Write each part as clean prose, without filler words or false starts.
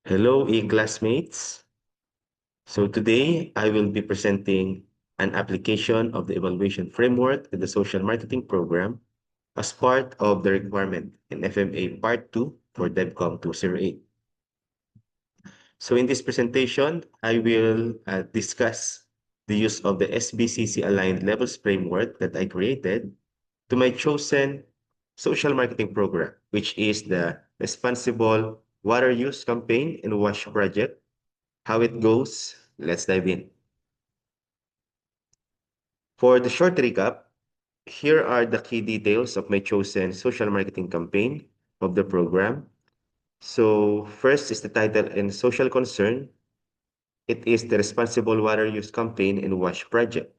Hello, classmates. So today I will be presenting an application of the evaluation framework in the social marketing program as part of the requirement in FMA Part 2 for DevCom 208. So in this presentation, I will discuss the use of the SBCC aligned levels framework that I created to my chosen social marketing program, which is the Responsible Water Use Campaign and Wash Project. How it goes, let's dive in. For the short recap, here are the key details of my chosen social marketing campaign of the program. So first is the title and social concern. It is the Responsible Water Use Campaign and Wash Project.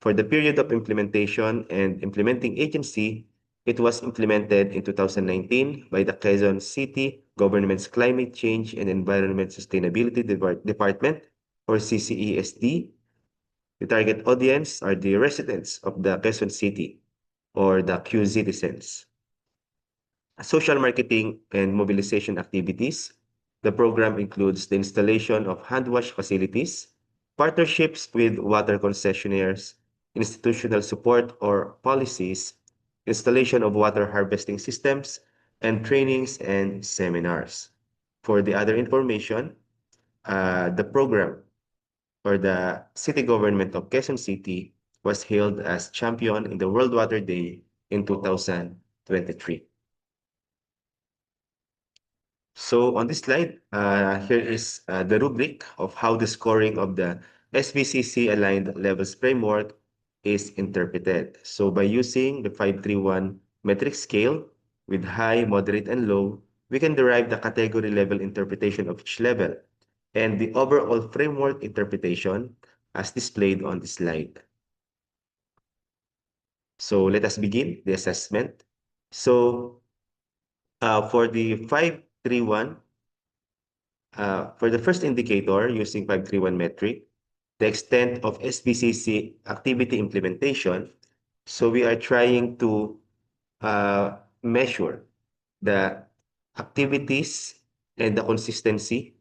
For the period of implementation and implementing agency, it was implemented in 2019 by the Quezon City Government's Climate Change and Environment Sustainability Department, or CCESD. The target audience are the residents of the Quezon City or the Q citizens. Social marketing and mobilization activities. The program includes the installation of hand wash facilities, partnerships with water concessionaires, institutional support or policies, installation of water harvesting systems, and trainings and seminars. For the other information, the program or the city government of Quezon City was hailed as champion in the World Water Day in 2023. So on this slide, here is the rubric of how the scoring of the SBCC aligned levels framework is interpreted. So by using the 531 metric scale with high, moderate, and low, we can derive the category level interpretation of each level and the overall framework interpretation as displayed on the slide. So let us begin the assessment. So for the 531, for the first indicator using 531 metric, the extent of SBCC activity implementation. So we are trying to measure the activities and the consistency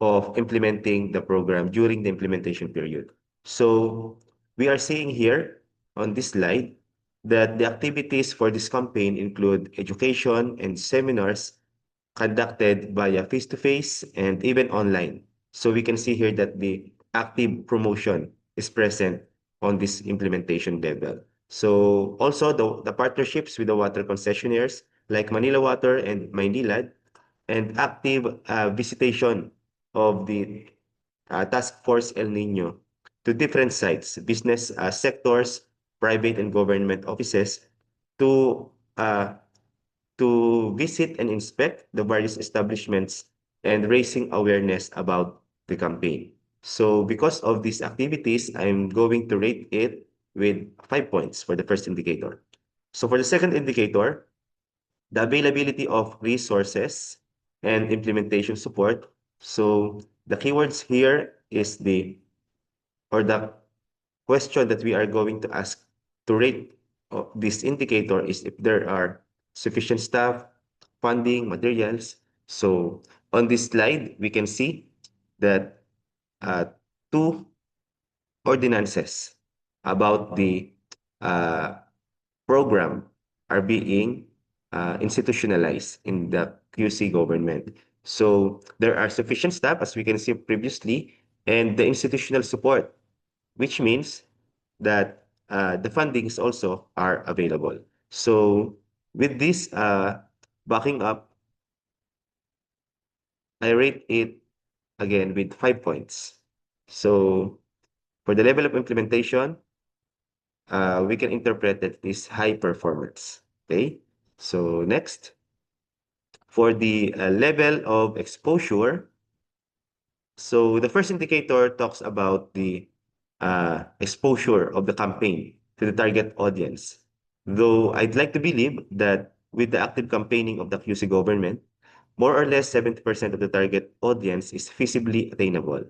of implementing the program during the implementation period. So we are seeing here on this slide that the activities for this campaign include education and seminars conducted via face-to-face and even online. So we can see here that the active promotion is present on this implementation level. So also the partnerships with the water concessionaires like Manila Water and Maynilad, and active visitation of the Task Force El Nino to different sites, business sectors, private and government offices, to uh, to visit and inspect the various establishments and raising awareness about the campaign. So because of these activities, I'm going to rate it with 5 points for the first indicator. So for the second indicator, the availability of resources and implementation support. So the keywords here is the question that we are going to ask to rate this indicator is if there are sufficient staff, funding, materials. So on this slide, we can see that two ordinances about the uh, program are being institutionalized in the QC government. So there are sufficient staff, as we can see previously, and the institutional support, which means that the fundings also are available. So with this backing up, I rate it again with 5 points. So for the level of implementation, we can interpret that it is high performance. Okay, so next, for the level of exposure, so the first indicator talks about the exposure of the campaign to the target audience. Though I'd like to believe that with the active campaigning of the QC government, more or less 70% of the target audience is feasibly attainable.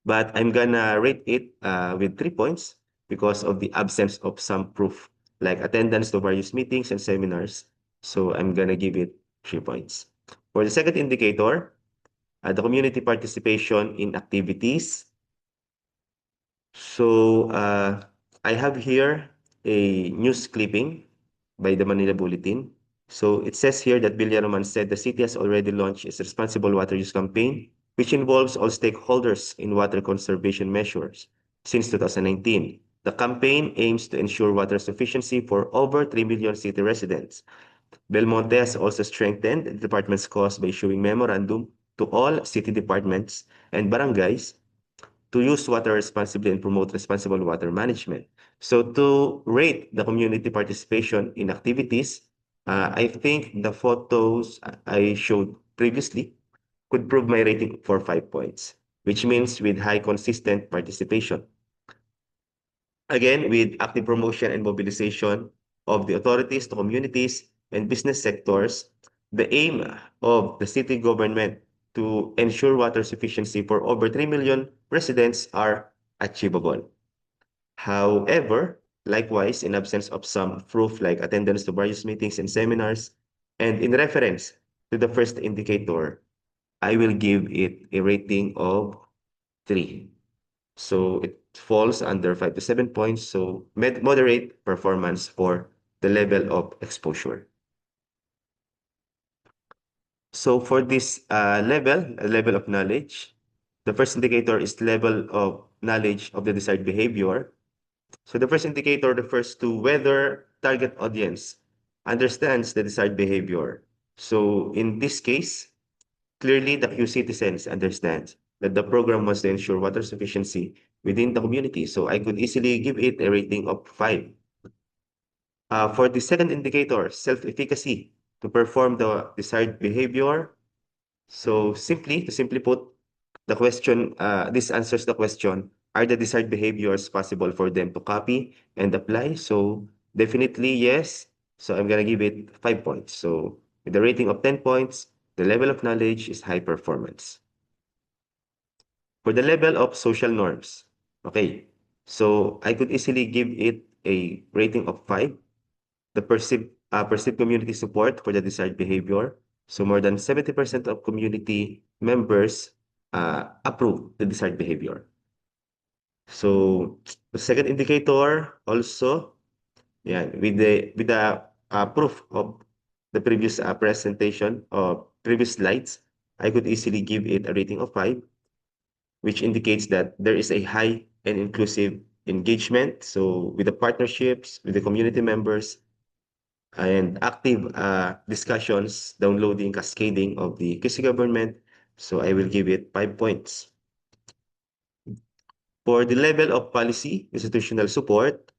But I'm gonna rate it with 3 points because of the absence of some proof, like attendance to various meetings and seminars. So I'm gonna give it 3 points. For the second indicator, the community participation in activities. So I have here a news clipping by the Manila Bulletin. So it says here that Villaroman said the city has already launched its responsible water use campaign, which involves all stakeholders in water conservation measures since 2019. The campaign aims to ensure water sufficiency for over 3 million city residents. Belmonte has also strengthened the department's cause by issuing memorandum to all city departments and barangays to use water responsibly and promote responsible water management. So to rate the community participation in activities, I think the photos I showed previously could prove my rating for 5 points, which means with high consistent participation. Again, with active promotion and mobilization of the authorities to communities and business sectors, the aim of the city government to ensure water sufficiency for over 3 million residents are achievable. However, likewise, in absence of some proof like attendance to various meetings and seminars, and in reference to the first indicator, I will give it a rating of 3. So it falls under 5 to 7 points. So moderate performance for the level of exposure. So for this level of knowledge, the first indicator is level of knowledge of the desired behavior. So the first indicator refers to whether target audience understands the desired behavior. So in this case, clearly the Q citizens understand that the program wants to ensure water sufficiency within the community. So I could easily give it a rating of 5. For the second indicator, self-efficacy to perform the desired behavior. So to simply put, the question, this answers the question, are the desired behaviors possible for them to copy and apply? So definitely yes. So I'm gonna give it 5 points. So with a rating of 10 points, the level of knowledge is high performance. For the level of social norms, okay. So I could easily give it a rating of 5. The perceived community support for the desired behavior. So more than 70% of community members approve the desired behavior. So the second indicator also, yeah, with the proof of the previous presentation or previous slides, I could easily give it a rating of 5, which indicates that there is a high and inclusive engagement. So with the partnerships, with the community members, and active discussions, downloading, cascading of the QC government. So I will give it 5 points. For the level of policy, institutional support.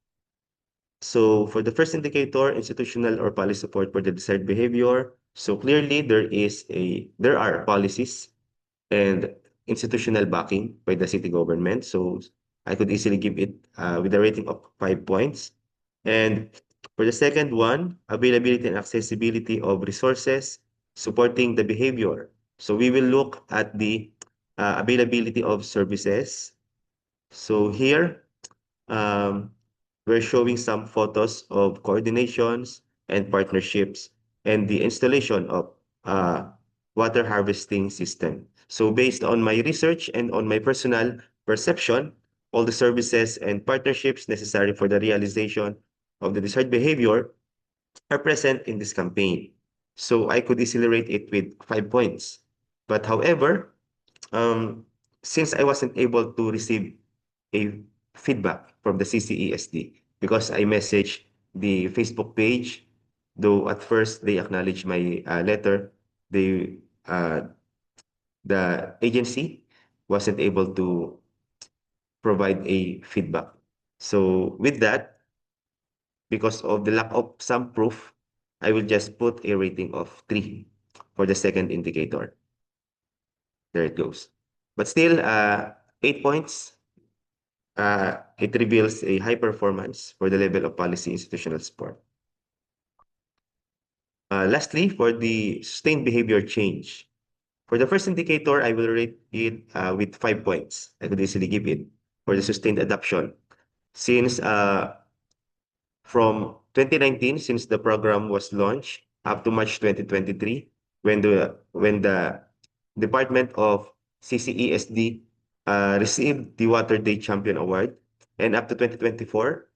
So for the first indicator, institutional or policy support for the desired behavior. So clearly there are policies and institutional backing by the city government. So I could easily give it with a rating of 5 points. And for the second one, availability and accessibility of resources supporting the behavior. So we will look at the availability of services. So here, um, we're showing some photos of coordinations and partnerships and the installation of water harvesting system. So based on my research and on my personal perception, all the services and partnerships necessary for the realization of the desired behavior are present in this campaign. So I could easily rate it with 5 points. But however, um, since I wasn't able to receive a feedback from the CCESD because I messaged the Facebook page, though at first they acknowledged my letter, they the agency wasn't able to provide a feedback. So with that, because of the lack of some proof, I will just put a rating of 3 for the second indicator. There it goes. But still, 8 points. It reveals a high performance for the level of policy institutional support. Lastly, for the sustained behavior change. For the first indicator, I will rate it with 5 points. I could easily give it for the sustained adoption. Since from 2019, since the program was launched, up to March 2023, when the Department of CCESD received the Water Day Champion Award, and up to 2024,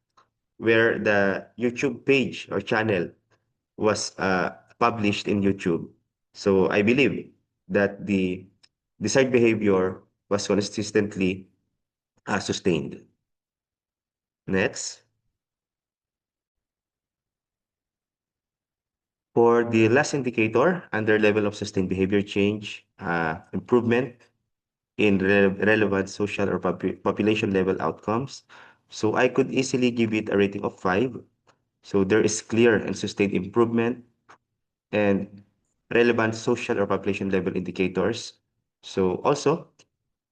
where the YouTube page or channel was published in YouTube. So I believe that the desired behavior was consistently sustained. Next. For the last indicator, under level of sustained behavior change, improvement in relevant social or population level outcomes. So I could easily give it a rating of 5. So there is clear and sustained improvement and relevant social or population level indicators. So also,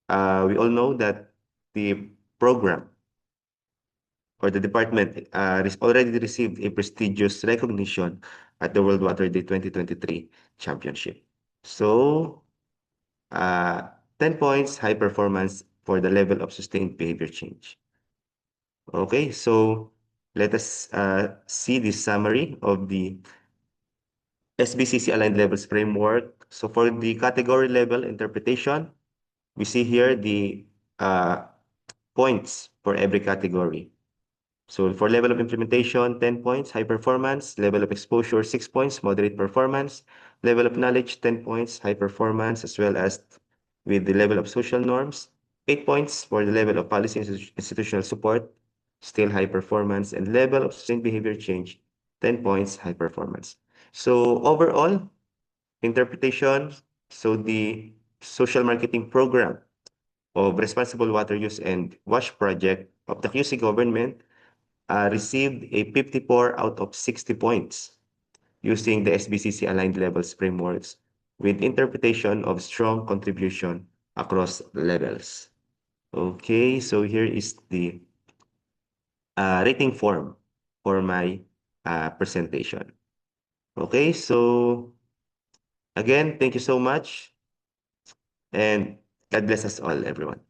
we all know that the program or the department already received a prestigious recognition at the World Water Day 2023 Championship. So, uh, 10 points, high performance for the level of sustained behavior change. Okay, so let us see the summary of the SBCC aligned levels framework. So for the category level interpretation, we see here the points for every category. So for level of implementation, 10 points, high performance. Level of exposure, 6 points, moderate performance. Level of knowledge, 10 points, high performance, as well as with the level of social norms, 8 points for the level of policy and institutional support, still high performance, and level of sustained behavior change, 10 points, high performance. So overall, interpretation, so the social marketing program of responsible water use and wash project of the QC government received a 54 out of 60 points using the SBCC aligned levels frameworks with interpretation of strong contribution across levels. Okay, so here is the rating form for my presentation. Okay, so again, thank you so much and God bless us all, everyone.